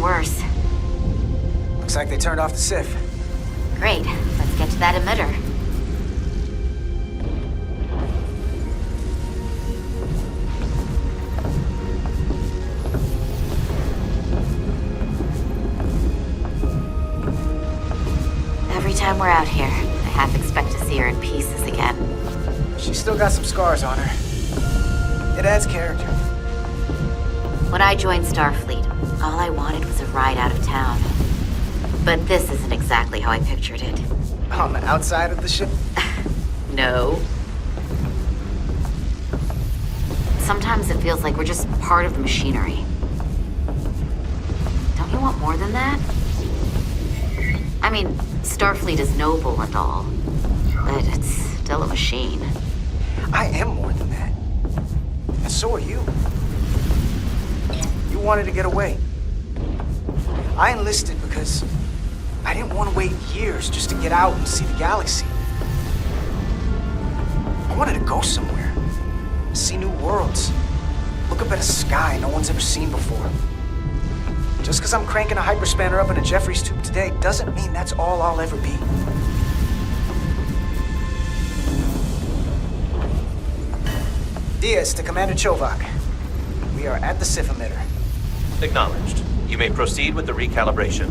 getting worse. Looks like they turned off the SIF. Great. Let's get to that emitter. Every time we're out here, I half expect to see her in pieces again. She's still got some scars on her. It adds character. When I joined Starfleet, all I wanted was a ride out of town. But this isn't exactly how I pictured it. On the outside of the ship? No. Sometimes it feels like we're just part of the machinery. Don't you want more than that? I mean, Starfleet is noble and all, but it's still a machine. I am more than that. And so are you. You wanted to get away. I enlisted because I didn't want to wait years just to get out and see the galaxy. I wanted to go somewhere, see new worlds, look up at a sky no one's ever seen before. Just because I'm cranking a hyperspanner up in a Jeffries tube today doesn't mean that's all I'll ever be. Diaz to Commander Chovak. We are at the SIF emitter. Acknowledged. You may proceed with the recalibration.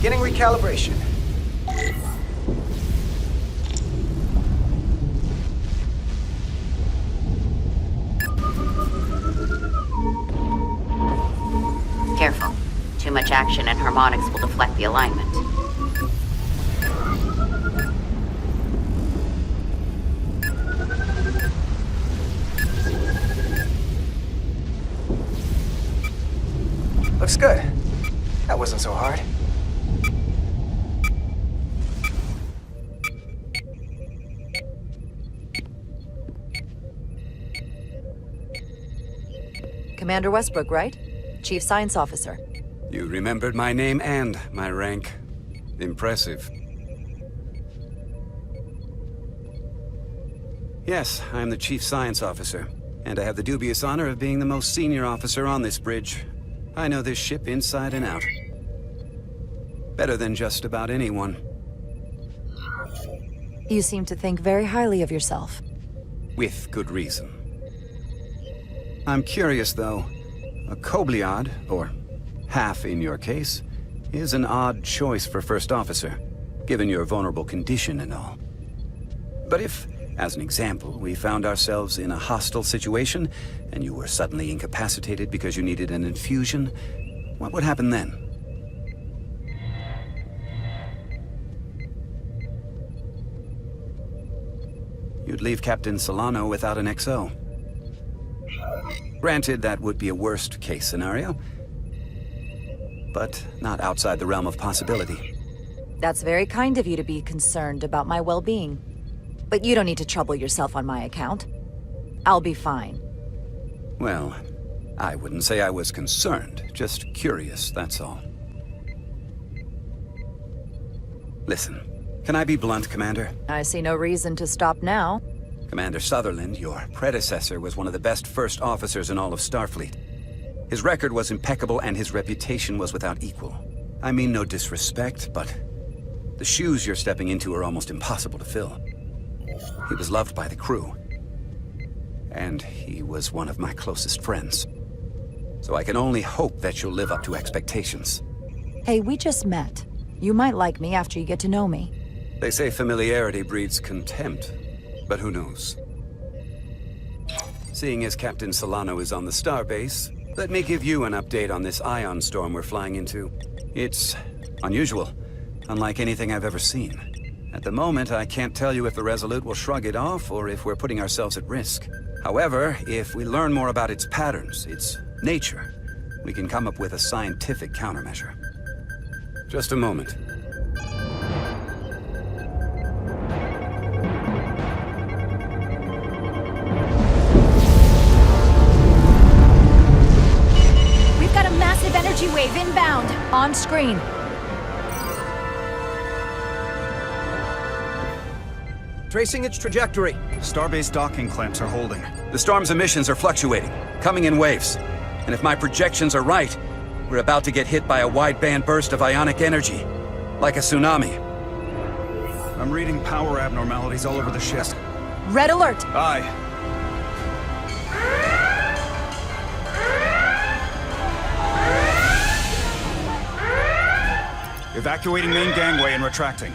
Beginning recalibration. Careful. Too much action and harmonics will deflect the alignment. Looks good. That wasn't so hard. Commander Westbrook, right? Chief Science Officer. You remembered my name and my rank. Impressive. Yes, I'm the Chief Science Officer, and I have the dubious honor of being the most senior officer on this bridge. I know this ship inside and out. Better than just about anyone. You seem to think very highly of yourself. With good reason. I'm curious, though. A Kobliad, or half in your case, is an odd choice for first officer, given your vulnerable condition and all. But if, as an example, we found ourselves in a hostile situation, and you were suddenly incapacitated because you needed an infusion, what would happen then? You'd leave Captain Solano without an XO. Granted, that would be a worst-case scenario, but not outside the realm of possibility. That's very kind of you to be concerned about my well-being. But you don't need to trouble yourself on my account. I'll be fine. Well, I wouldn't say I was concerned, just curious, that's all. Listen, can I be blunt, Commander? I see no reason to stop now. Commander Sutherland, your predecessor, was one of the best first officers in all of Starfleet. His record was impeccable and his reputation was without equal. I mean no disrespect, but the shoes you're stepping into are almost impossible to fill. He was loved by the crew, and he was one of my closest friends. So I can only hope that you'll live up to expectations. Hey, we just met. You might like me after you get to know me. They say familiarity breeds contempt. But who knows? Seeing as Captain Solano is on the starbase, let me give you an update on this ion storm we're flying into. It's unusual, unlike anything I've ever seen. At the moment, I can't tell you if the Resolute will shrug it off or if we're putting ourselves at risk. However, if we learn more about its patterns, its nature, we can come up with a scientific countermeasure. Just a moment. On screen. Tracing its trajectory. Starbase docking clamps are holding. The storm's emissions are fluctuating, coming in waves. And if my projections are right, we're about to get hit by a wideband burst of ionic energy. Like a tsunami. I'm reading power abnormalities all over the ship. Red alert! Aye. Evacuating main gangway and retracting.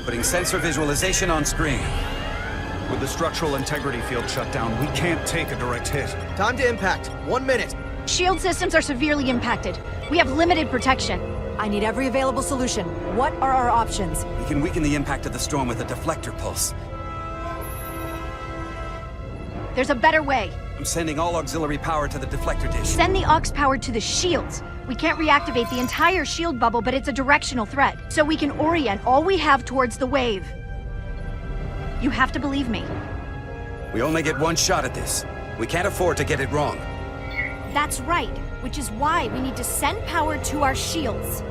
Putting sensor visualization on screen. With the structural integrity field shut down, we can't take a direct hit. Time to impact. 1 minute. Shield systems are severely impacted. We have limited protection. I need every available solution. What are our options? We can weaken the impact of the storm with a deflector pulse. There's a better way. I'm sending all auxiliary power to the deflector dish. Send the aux power to the shields. We can't reactivate the entire shield bubble, but it's a directional threat. So we can orient all we have towards the wave. You have to believe me. We only get one shot at this. We can't afford to get it wrong. That's right, which is why we need to send power to our shields.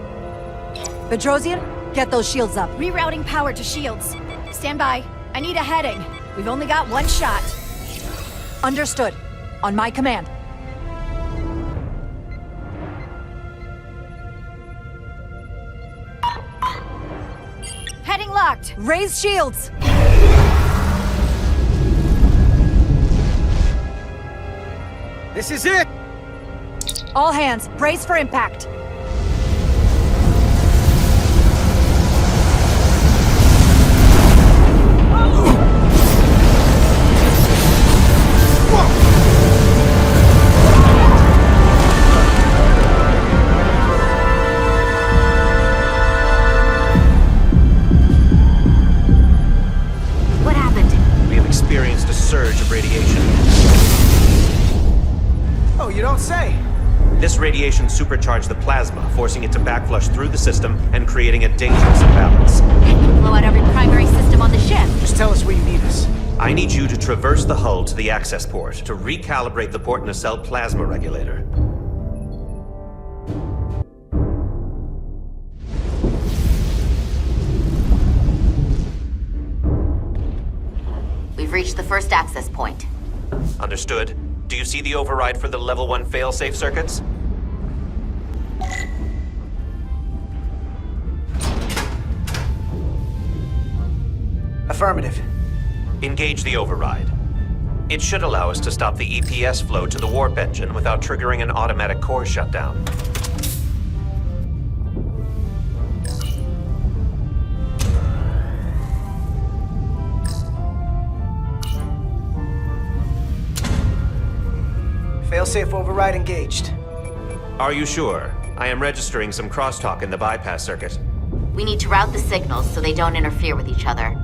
Bedrosian, get those shields up. Rerouting power to shields. Stand by. I need a heading. We've only got one shot. Understood. On my command. Heading locked. Raise shields! This is it! All hands, brace for impact. What happened? We have experienced a surge of radiation. Oh, you don't say. This radiation supercharged the plasma, forcing it to backflush through the system and creating a dangerous imbalance. It could blow out every primary system on the ship. Just tell us where you need us. I need you to traverse the hull to the access port to recalibrate the port nacelle plasma regulator. We've reached the first access point. Understood. Do you see the override for the level 1 failsafe circuits? Affirmative. Engage the override. It should allow us to stop the EPS flow to the warp engine without triggering an automatic core shutdown. Failsafe override engaged. Are you sure? I am registering some crosstalk in the bypass circuit. We need to route the signals so they don't interfere with each other.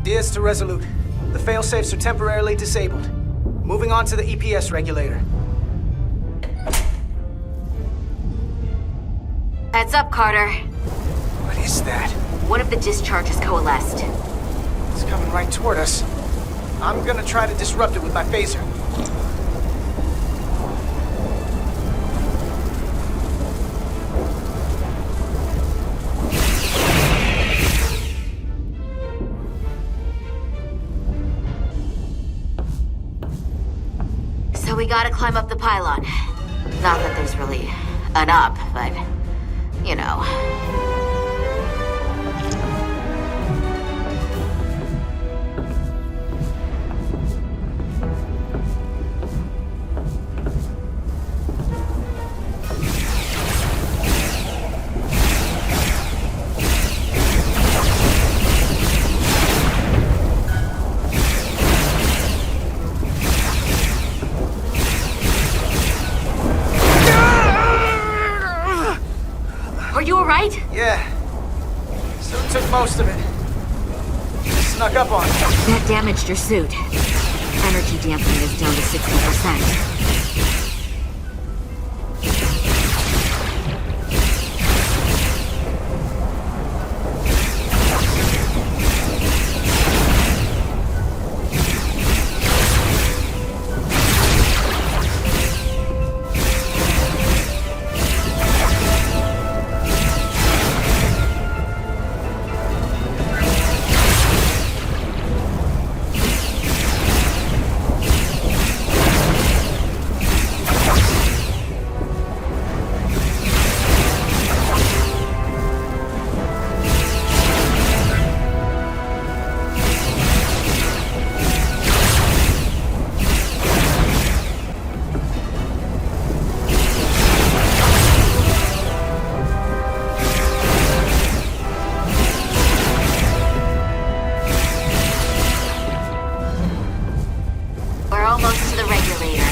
Diaz to Resolute. The failsafes are temporarily disabled. Moving on to the EPS regulator. Heads up, Carter. What is that? One of the discharges coalesced. It's coming right toward us. I'm gonna try to disrupt it with my phaser. So we gotta climb up the pylon. Not that there's really an up, but, you know. Are you alright? Yeah. So took most of it. Snuck up on me. That damaged your suit. Energy dampening is down to 60%. We're almost to the regulator.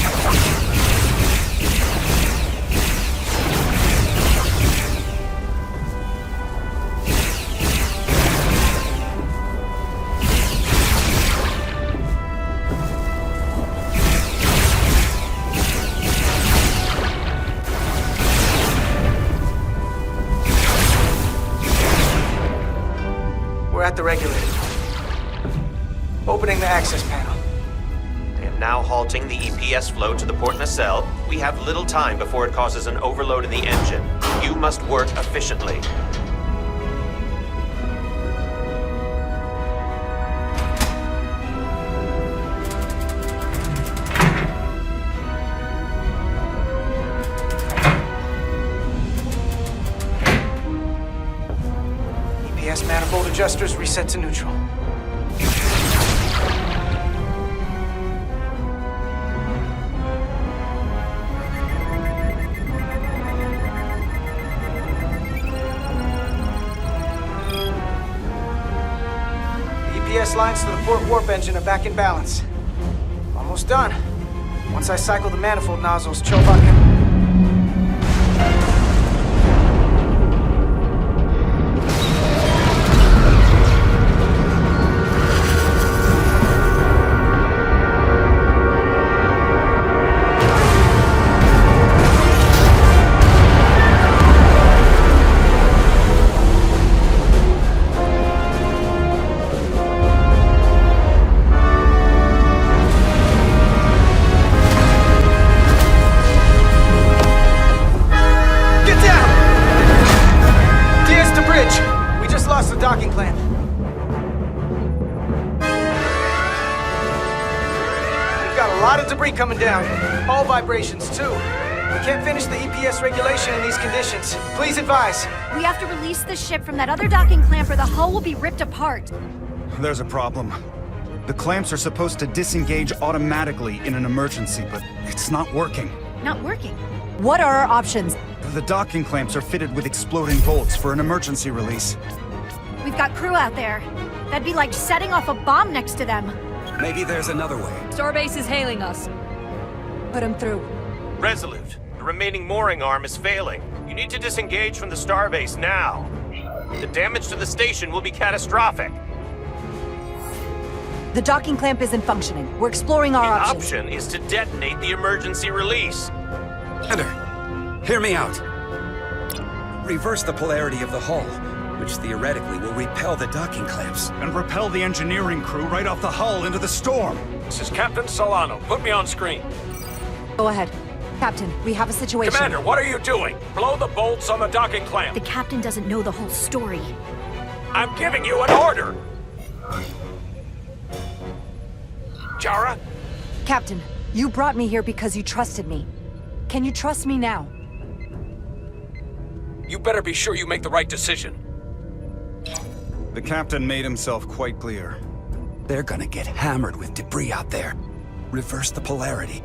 We're at the regulator. Opening the access panel. I am now halting the EPS flow to the port nacelle. We have little time before it causes an overload in the engine. You must work efficiently. EPS manifold adjusters reset to neutral. EPS lines to the port warp engine are back in balance. Almost done. Once I cycle the manifold nozzles, Chobot can... docking clamp. We've got a lot of debris coming down. Hull vibrations, too. We can't finish the EPS regulation in these conditions. Please advise. We have to release the ship from that other docking clamp or the hull will be ripped apart. There's a problem. The clamps are supposed to disengage automatically in an emergency, but it's not working. Not working. What are our options? The docking clamps are fitted with exploding bolts for an emergency release. We've got crew out there. That'd be like setting off a bomb next to them. Maybe there's another way. Starbase is hailing us. Put him through. Resolute, the remaining mooring arm is failing. You need to disengage from the starbase now. The damage to the station will be catastrophic. The docking clamp isn't functioning. We're exploring our The options. option is to detonate the emergency release. Commander, hear me out. Reverse the polarity of the hull, which theoretically will repel the docking clamps. And repel the engineering crew right off the hull into the storm. This is Captain Solano. Put me on screen. Go ahead. Captain, we have a situation. Commander, what are you doing? Blow the bolts on the docking clamp. The captain doesn't know the whole story. I'm giving you an order. Jara? Captain, you brought me here because you trusted me. Can you trust me now? You better be sure you make the right decision. The captain made himself quite clear. They're gonna get hammered with debris out there. Reverse the polarity.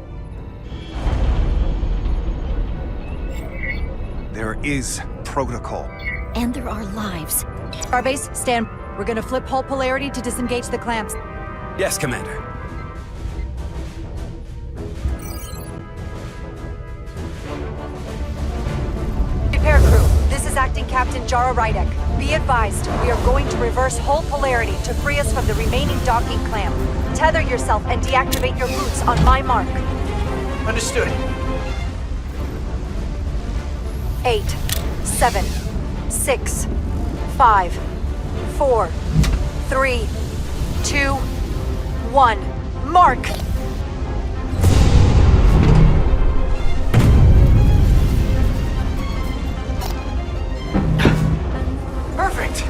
There is protocol. And there are lives. Starbase, stand. We're gonna flip hull polarity to disengage the clamps. Yes, Commander. Repair crew, this is is Acting Captain Jara Rydek. Be advised, we are going to reverse whole polarity to free us from the remaining docking clamp. Tether yourself and deactivate your boots on my mark. Understood. 8, 7, 6, 5, 4, 3, 2, 1. Mark! Perfect!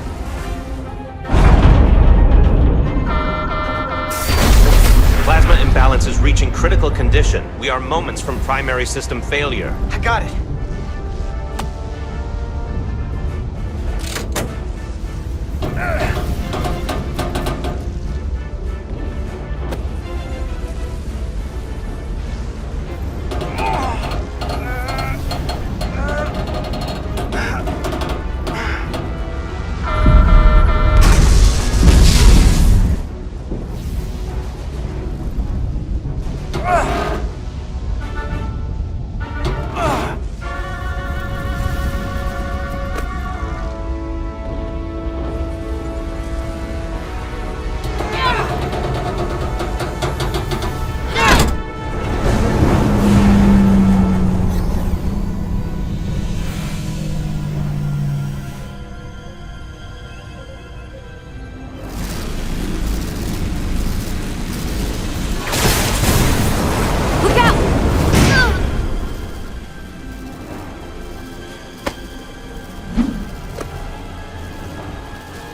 Plasma imbalance is reaching critical condition. We are moments from primary system failure. I got it.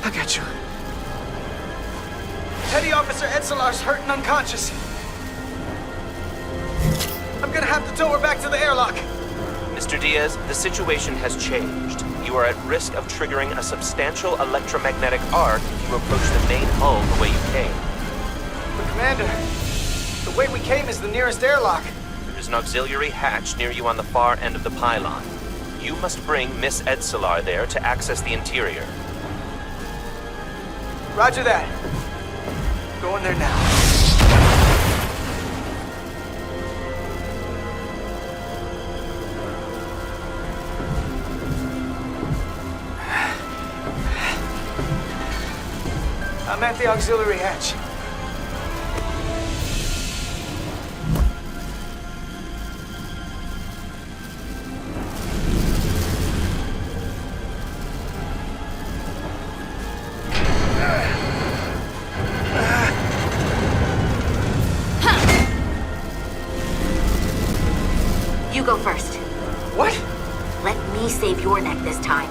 I got you. Petty Officer Etzelar's hurt and unconscious. I'm gonna have to tow her back to the airlock. Mr. Diaz, the situation has changed. You are at risk of triggering a substantial electromagnetic arc if you approach the main hull the way you came. But Commander, the way we came is the nearest airlock. There is an auxiliary hatch near you on the far end of the pylon. You must bring Miss Etzelar there to access the interior. Roger that. Going there now. I'm at the auxiliary hatch. You go first. What? Let me save your neck this time.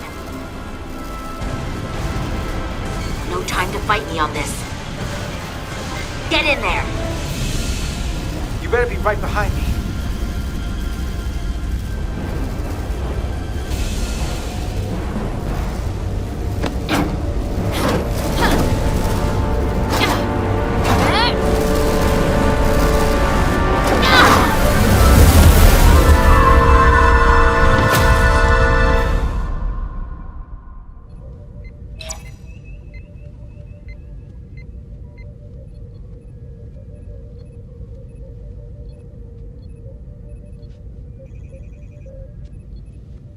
No time to fight me on this. Get in there! You better be right behind me.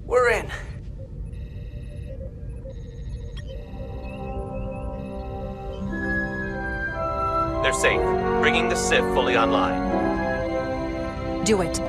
We're in. They're safe, bringing the SIF fully online. Do it.